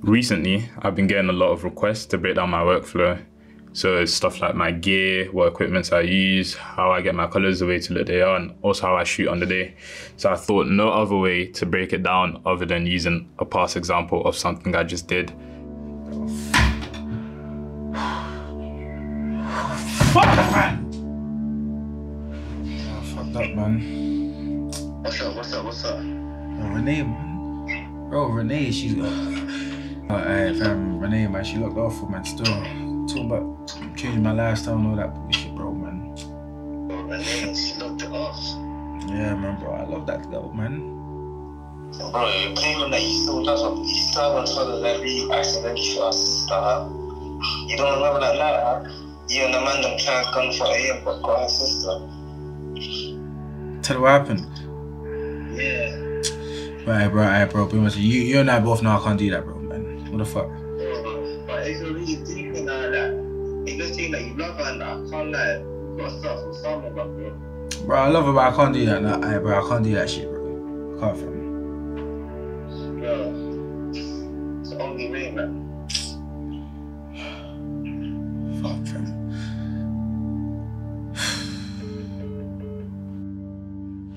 Recently, I've been getting a lot of requests to break down my workflow. So it's stuff like my gear, what equipments I use, how I get my colors the way to look they are, and also how I shoot on the day. So I thought no other way to break it down other than using a past example of something I just did. Fuck that, man! Oh, fuck that, man. What's up? Oh, Renee, man. Bro, Renee, she's Renee, man, she locked off for, man, still. Talking about changing my lifestyle and all that bullshit, bro, man. Bro, Renee, she locked it off. Yeah, man, bro, I love that girl, man. Bro, you're claiming that you still love her, but you still haven't told her that you accidentally shot her sister, huh? You don't remember that night, huh? You and the man them trying to gun for her, but got her sister. Tell her what happened. Yeah. Right, bro. Pretty much, you and I both know I can't do that, bro, man. What the fuck? But it's really deep in that. It's just saying that you love her and I can't lie. You gotta start from somewhere, bro. Bro, I love her, but I can't do that. Nah, bro, I can't do that shit, bro. I can't, fam. Bro, it's the only way, man. Fuck, fam.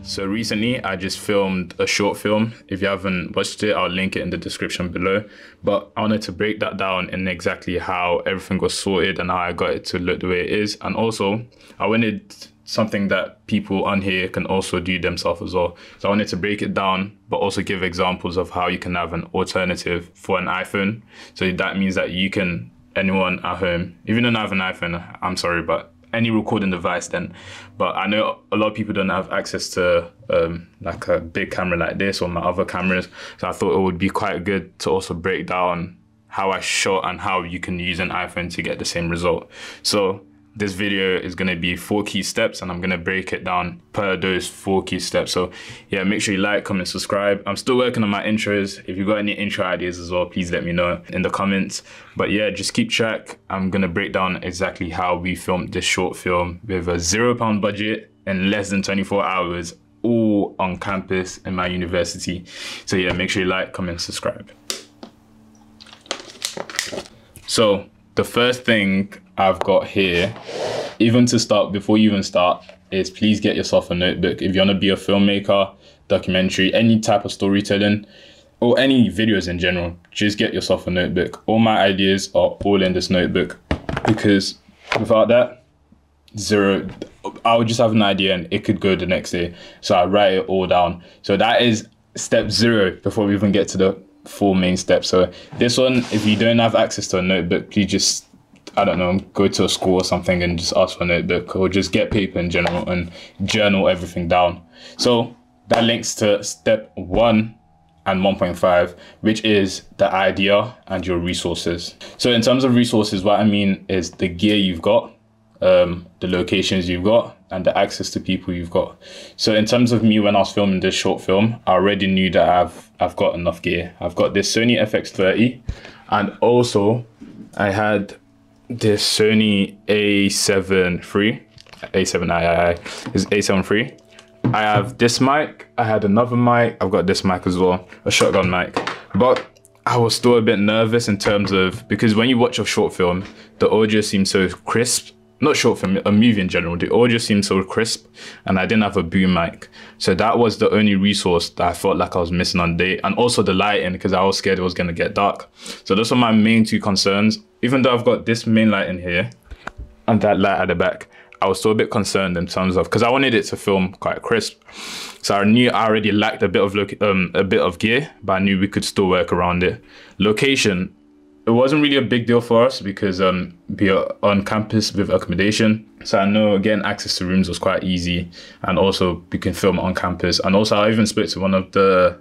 So recently, I just filmed a short film. If you haven't watched it, I'll link it in the description below. But I wanted to break that down in exactly how everything was sorted and how I got it to look the way it is. And also, I wanted something that people on here can also do themselves as well. So I wanted to break it down, but also give examples of how you can have an alternative for an iPhone. So that means that you can, anyone at home, even though I have an iPhone, I'm sorry, but any recording device then. But I know a lot of people don't have access to like a big camera like this or my other cameras. So I thought it would be quite good to also break down how I shot and how you can use an iPhone to get the same result. So this video is gonna be 4 key steps and I'm gonna break it down per those 4 key steps. So yeah, make sure you like, comment, subscribe. I'm still working on my intros. If you've got any intro ideas as well, please let me know in the comments. But yeah, just keep track. I'm gonna break down exactly how we filmed this short film with a £0 budget in less than 24 hours, all on campus in my university. So yeah, make sure you like, comment, subscribe. So the first thing I've got here, even to start, before you even start, is please get yourself a notebook. If you want to be a filmmaker, documentary, any type of storytelling, or any videos in general, just get yourself a notebook. All my ideas are all in this notebook, because without that, I would just have an idea and it could go the next day. So I write it all down. So that is step 0 before we even get to the 4 main steps. So this one, if you don't have access to a notebook, please just, I don't know, go to a school or something and just ask for a notebook, or just get paper in general and journal everything down. So that links to step 1 and 1.5, which is the idea and your resources. So in terms of resources, what I mean is the gear you've got, the locations you've got, and the access to people you've got. So in terms of me, when I was filming this short film, I already knew that I've got enough gear. I've got this Sony Fx30, and also I had this Sony A7 III, A7II is A7 III. I have this mic, I had another mic, I've got this mic as well, a shotgun mic. But I was still a bit nervous in terms of, because when you watch a short film, the audio seems so crisp. Not short film, a movie in general, the audio seemed so crisp, and I didn't have a boom mic. So that was the only resource that I felt like I was missing on day, and also the lighting, because I was scared it was gonna get dark. So those are my main 2 concerns. Even though I've got this main light in here and that light at the back, I was still a bit concerned in terms of, because I wanted it to film quite crisp. So I knew I already lacked a bit of gear, but I knew we could still work around it. Location, it wasn't really a big deal for us because we are on campus with accommodation. So I know getting access to rooms was quite easy, and also we can film on campus. And also I even spoke to one of the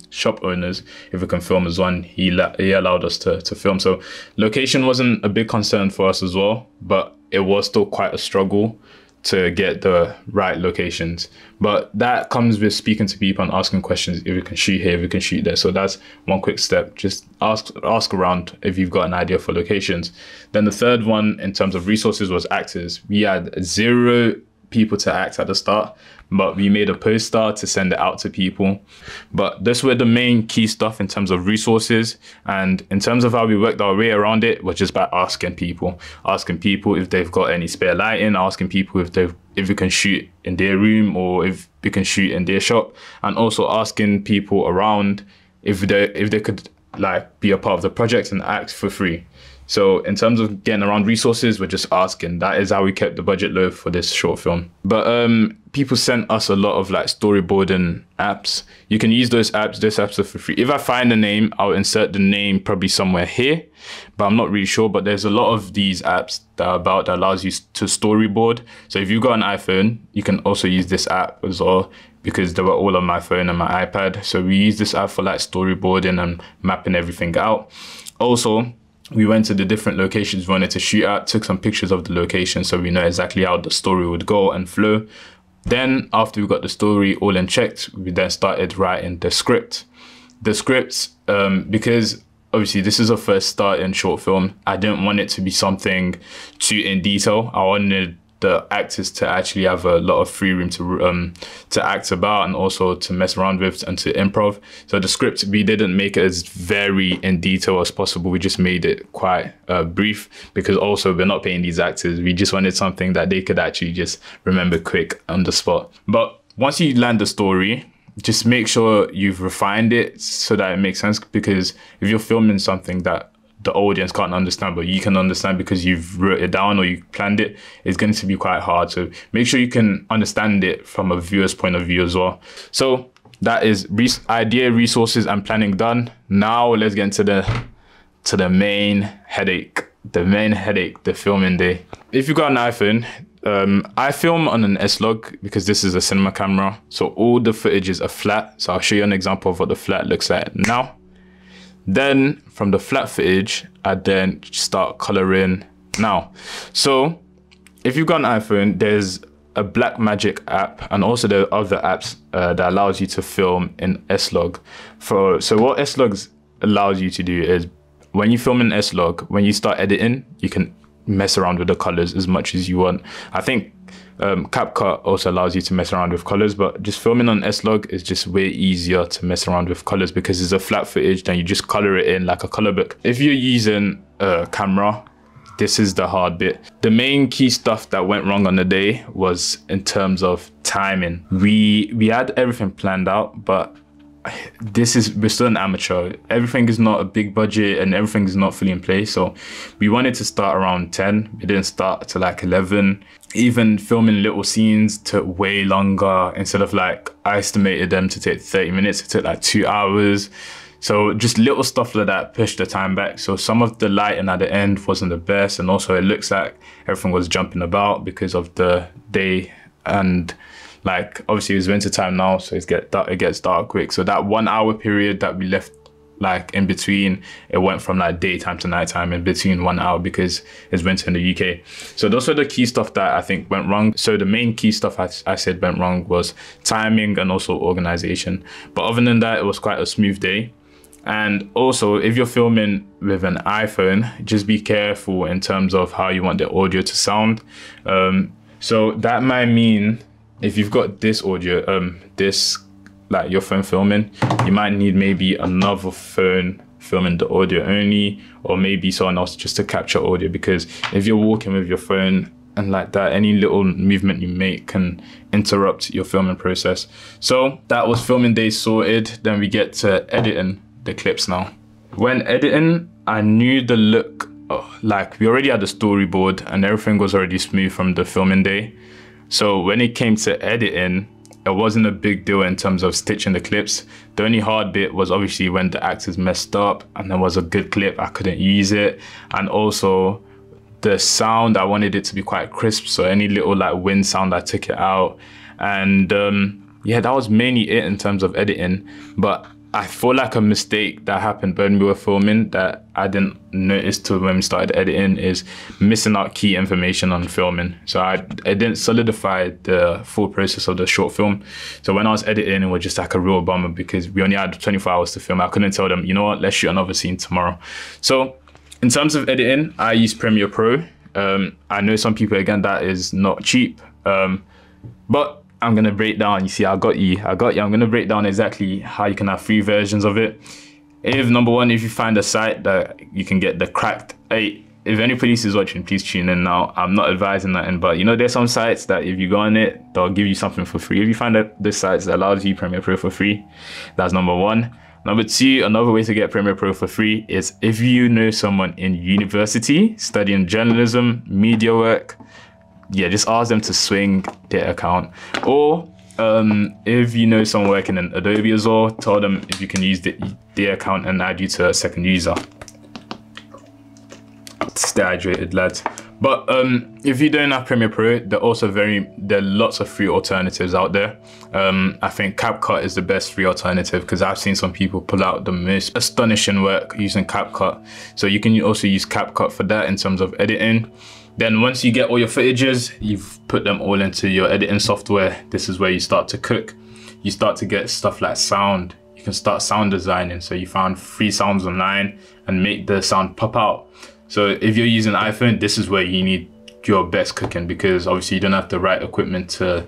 shop owners if we can film as one. He allowed us to film. So location wasn't a big concern for us as well, but it was still quite a struggle to get the right locations. But that comes with speaking to people and asking questions. If we can shoot here, if we can shoot there. So that's one quick step. Just ask around if you've got an idea for locations. Then the third one in terms of resources was actors. We had 0 people to act at the start, but we made a poster to send it out to people. But this were the main key stuff in terms of resources, and in terms of how we worked our way around it was just by asking people if they've got any spare lighting, asking people if we can shoot in their room or if we can shoot in their shop, and also asking people around if they could like be a part of the project and act for free. So in terms of getting around resources, we're just asking. That is how we kept the budget low for this short film. But people sent us a lot of like storyboarding apps. You can use those apps. Those apps are for free. If I find the name, I'll insert the name probably somewhere here, but I'm not really sure. But there's a lot of these apps that allows you to storyboard. So if you've got an iPhone, you can also use this app as well, because they were all on my phone and my iPad. So we use this app for like storyboarding and mapping everything out. Also, we went to the different locations we wanted to shoot at, took some pictures of the location so we know exactly how the story would go and flow. Then after we got the story all in checked, we then started writing the script. The scripts, because obviously this is a first start in short film, I didn't want it to be something too in detail. I wanted the actors to actually have a lot of free room to act about and also to mess around with and to improv. So the script, we didn't make it as very in detail as possible. We just made it quite brief, because also we're not paying these actors. We just wanted something that they could actually just remember quick on the spot. But once you land the story, just make sure you've refined it so that it makes sense, because if you're filming something that the audience can't understand, but you can understand because you've wrote it down or you planned it, it's going to be quite hard. So make sure you can understand it from a viewer's point of view as well. So that is idea, resources, and planning done. Now let's get into the main headache. The filming day. If you've got an iPhone, I film on an S-Log because this is a cinema camera. So all the footages are flat. So I'll show you an example of what the flat looks like now. Then from the flat footage, I then start coloring now. So if you've got an iPhone, there's a Blackmagic app, and also there are other apps that allows you to film in S-Log. So what S-Log allows you to do is, when you film in S-Log, when you start editing, you can mess around with the colors as much as you want. I think CapCut also allows you to mess around with colors, but just filming on S-Log is just way easier to mess around with colors because it's a flat footage, then you just color it in like a color book. If you're using a camera, this is the hard bit. The main key stuff that went wrong on the day was in terms of timing. We had everything planned out, but we're still an amateur. Everything is not a big budget and everything is not fully in place. So we wanted to start around 10. We didn't start to like 11. Even filming little scenes took way longer. Instead of like, I estimated them to take 30 minutes, it took like 2 hours. So just little stuff like that pushed the time back. So some of the lighting at the end wasn't the best. And also it looks like everything was jumping about because of the day, and like obviously it's winter time now, so it gets dark quick. So that 1 hour period that we left like in between, it went from like daytime to nighttime in between 1 hour because it's winter in the UK. So those are the key stuff that I think went wrong. So the main key stuff I said went wrong was timing and also organization. But other than that, it was quite a smooth day. And also, if you're filming with an iPhone, just be careful in terms of how you want the audio to sound. So that might mean if you've got this audio, like your phone filming, you might need maybe another phone filming the audio only, or maybe someone else just to capture audio, because if you're walking with your phone and like that, any little movement you make can interrupt your filming process. So that was filming day sorted. Then we get to editing the clips now. When editing, I knew the look, like we already had the storyboard and everything was already smooth from the filming day. So when it came to editing, it wasn't a big deal in terms of stitching the clips. The only hard bit was obviously when the actors messed up and there was a good clip, I couldn't use it. And also the sound, I wanted it to be quite crisp. So any little like wind sound, I took it out. And yeah, that was mainly it in terms of editing. But I feel like a mistake that happened when we were filming that I didn't notice till when we started editing is missing out key information on filming. So I didn't solidify the full process of the short film. So when I was editing, it was just like a real bummer because we only had 24 hours to film. I couldn't tell them, you know what, let's shoot another scene tomorrow. So in terms of editing, I use Premiere Pro. I know some people, again, that is not cheap. But I'm gonna break down, you see, I got you. I'm gonna break down exactly how you can have 3 versions of it. If number one, if you find a site that you can get the cracked, hey, if any police is watching, please tune in now. I'm not advising that, but you know, there's some sites that if you go on it, they'll give you something for free. If you find that this site that allows you Premiere Pro for free, that's number one. Number two, another way to get Premiere Pro for free is if you know someone in university studying journalism, media work, yeah, just ask them to swing their account. Or if you know someone working in Adobe as well, tell them if you can use their account and add you to a second user. Stay hydrated, lads. But if you don't have Premiere Pro, there are lots of free alternatives out there. I think CapCut is the best free alternative because I've seen some people pull out the most astonishing work using CapCut. So you can also use CapCut for that in terms of editing. Then once you get all your footages, you've put them all into your editing software. This is where you start to cook. You start to get stuff like sound. You can start sound designing. So you found free sounds online and make the sound pop out. So if you're using iPhone, this is where you need your best cooking, because obviously you don't have the right equipment to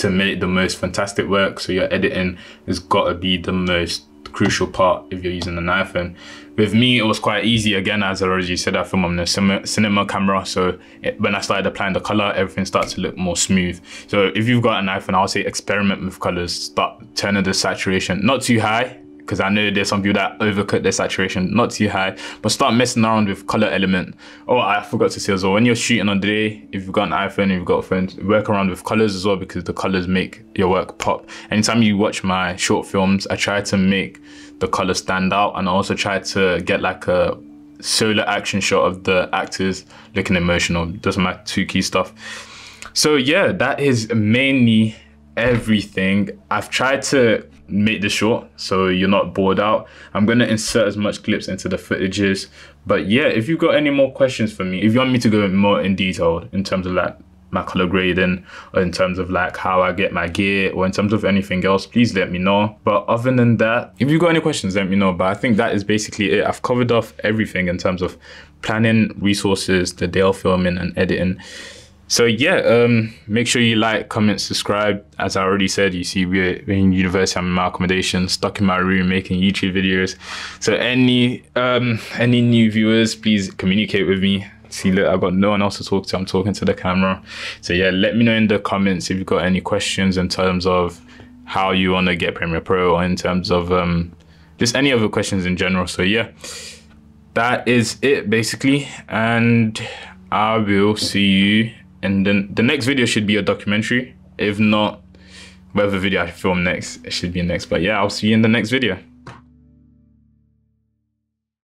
make the most fantastic work. So your editing has got to be the most crucial part if you're using an iPhone. With me, it was quite easy. Again, as I already said, I film on the cinema camera. So when I started applying the color, everything starts to look more smooth. So if you've got an iPhone, I'll say experiment with colors. Start turning the saturation not too high, because I know there's some people that overcut their saturation, not too high, but start messing around with color element. Oh, I forgot to say as well, when you're shooting on the day, if you've got an iPhone, if you've got a phone, work around with colors as well, because the colors make your work pop. Anytime you watch my short films, I try to make the colors stand out, and I also try to get like a solo action shot of the actors looking emotional. Doesn't matter, 2 key stuff. So yeah, that is mainly everything. I've tried to make this short so you're not bored out. I'm going to insert as much clips into the footages, but yeah, if you've got any more questions for me, if you want me to go more in detail in terms of like my color grading, or in terms of like how I get my gear, or in terms of anything else, please let me know. But other than that, if you've got any questions, let me know. But I think that is basically it. I've covered off everything in terms of planning, resources, the day of filming and editing. So yeah, make sure you like, comment, subscribe. As I already said, you see we're in university, I'm in my accommodation, stuck in my room making YouTube videos. So any new viewers, please communicate with me. See, look, I've got no one else to talk to, I'm talking to the camera. So yeah, let me know in the comments if you've got any questions in terms of how you want to get Premiere Pro, or in terms of just any other questions in general. So yeah, that is it basically, and I will see you. And then the next video should be a documentary. If not, whatever video I film next, it should be next. But yeah, I'll see you in the next video.